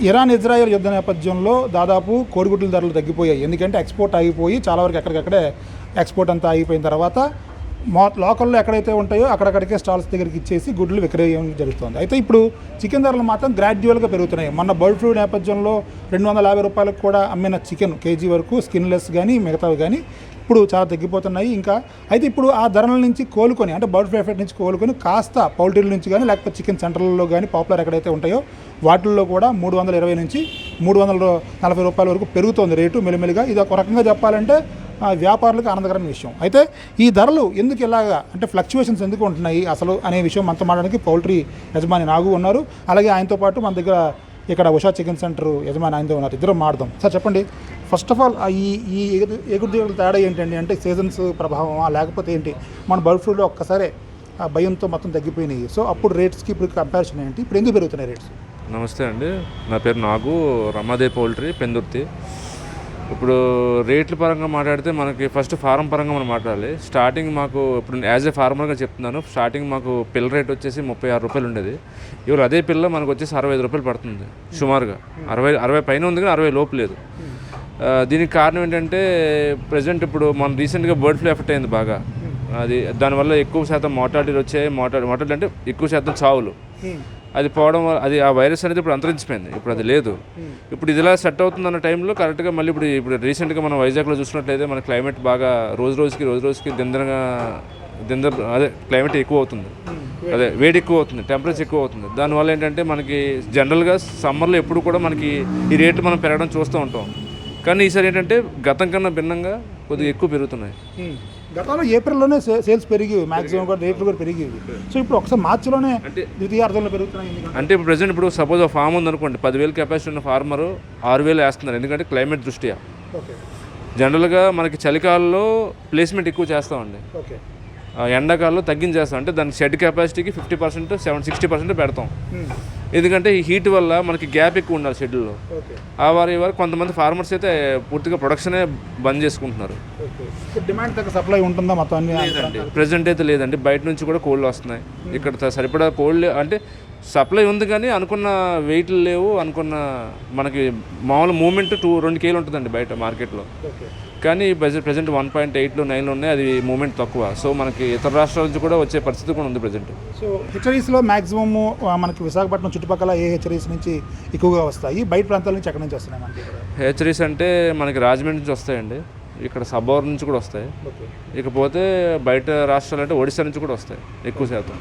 Iran Israel యుద్ధ నేపథ్యంలో దాదాపు కోడిగుడ్ల ధరలు తగ్గిపోయాయి. ఎందుకంటే ఎక్స్పోర్ట్ ఆగిపోయి చాలా వరకు ఎక్కడికక్కడే ఎక్స్పోర్ట్ అంతా ఆగిపోయిన తర్వాత లోకల్లో ఎక్కడైతే ఉంటాయో అక్కడక్కడికే స్టాల్స్ దగ్గరికి ఇచ్చేసి గుడ్లు విక్రయం జరుగుతుంది. అయితే ఇప్పుడు చికెన్ ధరలు మాత్రం గ్రాడ్యువల్గా పెరుగుతున్నాయి. మొన్న బర్డ్ ఫ్లూ నేపథ్యంలో 250 రూపాయలకు కూడా అమ్మిన చికెన్ కేజీ వరకు స్కిన్లెస్ కానీ మిగతావి కానీ ఇప్పుడు చాలా తగ్గిపోతున్నాయి. ఇంకా అయితే ఇప్పుడు ఆ ధరల నుంచి కోలుకొని అంటే బర్డ్ ఫ్లూ ఎఫెక్ట్ నుంచి కోలుకొని కాస్త పౌల్ట్రీల నుంచి కానీ లేకపోతే చికెన్ సెంటర్లలో కానీ పాపులర్ ఎక్కడైతే ఉంటాయో వాటిల్లో కూడా 320 నుంచి 340 రూపాయల వరకు పెరుగుతోంది రేటు మెల్లిమెల్లిగా. ఇది ఒక రకంగా చెప్పాలంటే వ్యాపారులకు ఆనందకరమైన విషయం. అయితే ఈ ధరలు ఎందుకు ఇలాగా అంటే ఫ్లక్చువేషన్స్ ఎందుకు ఉంటున్నాయి అసలు అనే విషయం మనతో మాట్లాడడానికి పౌల్ట్రీ యజమాని నాగు ఉన్నారు. అలాగే ఆయనతో పాటు మన దగ్గర ఇక్కడ ఉషా చికెన్ సెంటర్ యజమాని ఆయనతో ఉన్నారు. ఇద్దరు మాడదాం. సార్ చెప్పండి, ఫస్ట్ ఆఫ్ ఆల్ ఈ ఎగురుదిగుల తేడా ఏంటండి? అంటే సీజన్స్ ప్రభావమా లేకపోతే ఏంటి? మన బర్డ్ ఫ్లూలో ఒక్కసారి భయంతో మొత్తం తగ్గిపోయినాయి. సో అప్పుడు రేట్స్కి ఇప్పుడు కంపారిజన్ ఏంటి? ఇప్పుడు ఎందుకు పెరుగుతున్నాయి రేట్స్? నమస్తే అండి, నా పేరు నాగు, రమాదేవి పౌల్ట్రీ, పెందుర్తి. ఇప్పుడు రేట్ల పరంగా మాట్లాడితే మనకి ఫస్ట్ ఫారం పరంగా మనం మాట్లాడాలి. స్టార్టింగ్ మాకు ఇప్పుడు యాజ్ ఏ ఫార్మర్గా చెప్తున్నాను, స్టార్టింగ్ మాకు పిల్ల రేట్ వచ్చేసి 36 రూపాయలు ఉండేది. ఇవాళ అదే పిల్ల మనకు వచ్చేసి 65 రూపాయలు పడుతుంది సుమారుగా. 60 పైన ఉంది కానీ 60 లోపు లేదు. దీనికి కారణం ఏంటంటే ప్రజెంట్ ఇప్పుడు మన రీసెంట్గా బర్డ్ ఫ్లూ ఎఫెక్ట్ అయింది బాగా. అది దానివల్ల ఎక్కువ శాతం మోర్టాలిటీలు వచ్చాయి. మోర్టాలిటీ అంటే ఎక్కువ శాతం చావులు. అది పోవడం వల్ల అది ఆ వైరస్ అనేది ఇప్పుడు అంతరించిపోయింది. ఇప్పుడు అది లేదు. ఇప్పుడు ఇది ఇలా సెట్ అవుతుందన్న టైంలో కరెక్ట్గా మళ్ళీ ఇప్పుడు రీసెంట్గా మనం వైజాగ్లో చూసినట్లయితే మన క్లైమేట్ బాగా రోజు రోజుకి అదే క్లైమేట్ ఎక్కువ అవుతుంది. అదే వేడి ఎక్కువ అవుతుంది, టెంపరేచర్ ఎక్కువ అవుతుంది. దానివల్ల ఏంటంటే మనకి జనరల్గా సమ్మర్లో ఎప్పుడు కూడా మనకి ఈ రేట్లు మనం పెరగడం చూస్తూ ఉంటాం. కానీ ఈసారి ఏంటంటే గతం కన్నా భిన్నంగా కొద్దిగా ఎక్కువ పెరుగుతున్నాయి. గతంలో ఏప్రిల్లోనే సేల్స్ పెరిగి మ్యాక్సిమం కూడా రేట్లు కూడా పెరిగేవి. సో ఇప్పుడు ఒకసారి మార్చిలోనే ద్వితీయార్థంలో పెరుగుతున్నాయి. అంటే ఇప్పుడు ప్రజెంట్ ఇప్పుడు సపోజ్ ఆ ఫామ్ ఉందనుకోండి, 10,000 కెపాసిటీ ఉన్న ఫార్మరు 6,000 వేస్తున్నారు. ఎందుకంటే క్లైమేట్ దృష్ట్యా. జనరల్గా మనకి చలికాలంలో ప్లేస్మెంట్ ఎక్కువ చేస్తామండి, ఎండాకాలంలో తగ్గించేస్తాం. అంటే దాని షెడ్ కెపాసిటీకి 50%, 60% పెడతాం. ఎందుకంటే ఈ హీట్ వల్ల మనకి గ్యాప్ ఎక్కువ ఉండాలి షెడ్యూల్లో. ఆ వారి కొంతమంది ఫార్మర్స్ అయితే పూర్తిగా ప్రొడక్షనే బంద్ చేసుకుంటున్నారు. డిమాండ్ తగ్గ సప్లై ఉంటుందా మొత్తం? లేదండి, ప్రెజెంట్ అయితే లేదండి. బయట నుంచి కూడా కోళ్ళు వస్తున్నాయి. ఇక్కడ సరిపడా కోళ్ళు అంటే సప్లై ఉంది కానీ అనుకున్న వెయిట్లు లేవు. అనుకున్న మనకి మామూలు మూమెంట్ 2 కేలు ఉంటుందండి బయట మార్కెట్లో. కానీ ప్రజెంట్ 1.8లో 9లో ఉన్నాయి. అది మూమెంట్ తక్కువ. సో మనకి ఇతర రాష్ట్రాల నుంచి కూడా వచ్చే పరిస్థితి కూడా ఉంది ప్రజెంట్. సో హెచ్చరీస్లో మ్యాక్సిమమ్ మనకి విశాఖపట్నం చుట్టుపక్కల ఏ హెచ్చరీస్ నుంచి ఎక్కువగా వస్తాయి? బయట ప్రాంతాల నుంచి ఎక్కడి నుంచి వస్తున్నాయి మనకి? హెచ్చరీస్ అంటే మనకి రాజమండ్రి నుంచి వస్తాయండి, ఇక్కడ సబోర్ నుంచి కూడా వస్తాయి. ఇకపోతే బయట రాష్ట్రాలు అంటే ఒడిశా నుంచి కూడా వస్తాయి ఎక్కువ శాతం.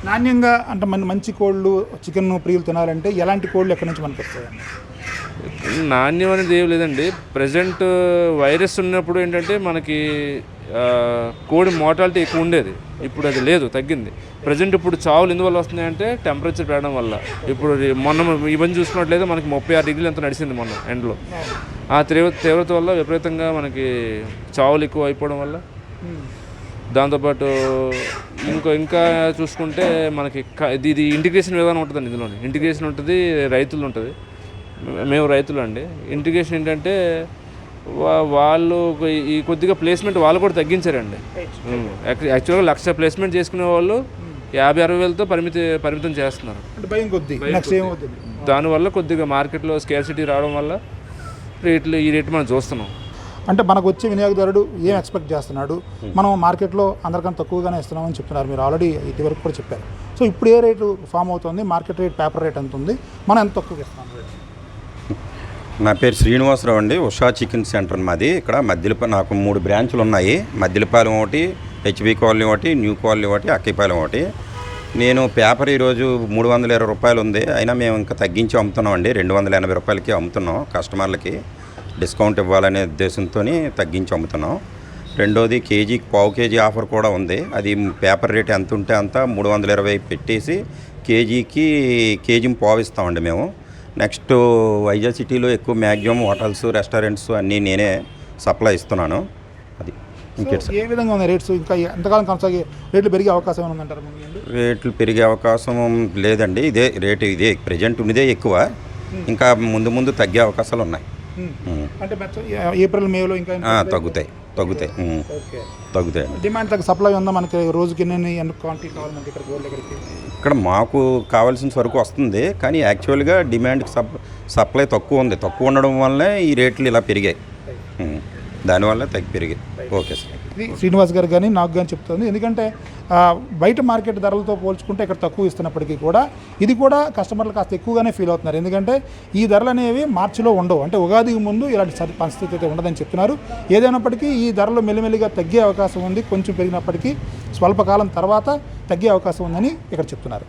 నాణ్యంగా అంటే మంచి కోళ్ళు చికెన్ ప్రియులు తినాలంటే ఎలాంటి కోళ్ళు ఎక్కడి నుంచి మనకు వస్తాయండి? నాణ్యం అనేది ఏం లేదండి. ప్రజెంట్ వైరస్ ఉన్నప్పుడు ఏంటంటే మనకి కోడి మోర్టాలిటీ ఎక్కువ ఉండేది. ఇప్పుడు అది లేదు, తగ్గింది. ప్రజెంట్ ఇప్పుడు చావులు ఎందువల్ల వస్తున్నాయంటే టెంపరేచర్ పెరగడం వల్ల. ఇప్పుడు మొన్న ఇవన్నీ చూసుకున్నట్లయితే మనకి 36 డిగ్రీలు ఎంత నడిచింది మొన్న ఎండలో. ఆ తీవ్రత వల్ల విపరీతంగా మనకి చావులు ఎక్కువ అయిపోవడం వల్ల. దాంతోపాటు ఇంకా చూసుకుంటే మనకి ఇది ఇంటిగ్రేషన్ విధానం ఉంటుందండి. ఇందులోనే ఇంటిగ్రేషన్ ఉంటుంది, రైతులు ఉంటుంది. మేము రైతులు అండి. ఇంటిగ్రేషన్ ఏంటంటే వాళ్ళు ఈ కొద్దిగా ప్లేస్మెంట్ వాళ్ళు కూడా తగ్గించారండి. యాక్చువల్గా 1,00,000 ప్లేస్మెంట్ చేసుకునే వాళ్ళు 50-60 వేలతో పరిమితం చేస్తున్నారు. దానివల్ల కొద్దిగా మార్కెట్లో స్కేర్సిటీ రావడం వల్ల ఈ రేట్లు మనం చూస్తున్నాం. అంటే మనకు వచ్చే వినియోగదారుడు ఏం ఎక్స్పెక్ట్ చేస్తున్నాడు? మనం మార్కెట్లో అందరికన్నా తక్కువగానే ఇస్తున్నామని చెప్తున్నారు. మీరు ఆల్రెడీ ఇటువరకు కూడా చెప్పారు. సో ఇప్పుడు ఏ రేటు ఫామ్ అవుతుంది? మార్కెట్ రేట్, పేపర్ రేట్ ఎంత ఉంది? మనం ఎంత తక్కువగా ఇస్తున్నాం? నా పేరు శ్రీనివాసరావు అండి, ఉషా చికెన్ సెంటర్ మాది. ఇక్కడ నాకు 3 బ్రాంచులు ఉన్నాయి. మద్దిలపాలెం ఒకటి, హెచ్బి కాలనీ ఒకటి, న్యూ కాలనీ ఒకటి, అక్కిపాలెం ఒకటి. నేను పేపర్ ఈరోజు 320 రూపాయలు ఉంది. అయినా మేము ఇంకా తగ్గించి అమ్ముతున్నాం అండి. 280 రూపాయలకి అమ్ముతున్నాం. కస్టమర్లకి డిస్కౌంట్ ఇవ్వాలనే ఉద్దేశంతో తగ్గించి అమ్ముతున్నాం. రెండోది కేజీకి 1/2 కేజీ ఆఫర్ కూడా ఉంది. అది పేపర్ రేట్ ఎంత ఉంటే అంత 320 పెట్టేసి కేజీకి కేజీ పావు ఇస్తామండి మేము. నెక్స్ట్ వైజాగ్ సిటీలో ఎక్కువ మ్యాక్సిమం హోటల్స్, రెస్టారెంట్స్ అన్నీ నేనే సప్లై ఇస్తున్నాను. అది ఏ విధంగా ఉంది రేట్స్? ఇంకా ఎంతకాలం కొనసాగే రేట్లు పెరిగే అవకాశం ఉందంటారు? రేట్లు పెరిగే అవకాశం లేదండి. ఇదే రేటు, ఇదే ప్రజెంట్ ఉన్నదే ఎక్కువ. ఇంకా ముందు తగ్గే అవకాశాలు ఉన్నాయి. అంటే ఏప్రిల్, మేలో ఇంకా తగ్గుతాయి. తగ్గుతాయి. ఓకే. తగ్గుతాయి. డిమాండ్ తగ్గ సప్లై ఉందా మనకి? రోజుకి ఎన్ని క్వాంటిటీ కావాలి మనకి ఇక్కడ గోల్డ్ దగ్గరికి? ఇక్కడ మాకు కావాల్సిన సరుకు వస్తుంది, కానీ యాక్చువల్గా డిమాండ్కి సప్లై తక్కువ ఉంది. తక్కువ ఉండడం వల్లనే ఈ రేట్లు ఇలా పెరిగాయి. దానివల్ల పెరిగాయి. Okay sir. ఇది శ్రీనివాస్ గారు కానీ నాకు కానీ చెప్తుంది. ఎందుకంటే బయట మార్కెట్ ధరలతో పోల్చుకుంటే ఇక్కడ తక్కువ ఇస్తున్నప్పటికీ కూడా ఇది కూడా కస్టమర్లు కాస్త ఎక్కువగానే ఫీల్ అవుతున్నారు. ఎందుకంటే ఈ ధరలు అనేవి మార్చిలో ఉండవు, అంటే ఉగాదికి ముందు ఇలాంటి పరిస్థితి అయితే ఉండదని చెప్తున్నారు. ఏదైనప్పటికీ ఈ ధరలు మెల్లిమెల్లిగా తగ్గే అవకాశం ఉంది. కొంచెం పెరిగినప్పటికీ స్వల్పకాలం తర్వాత తగ్గే అవకాశం ఉందని ఇక్కడ చెప్తున్నారు.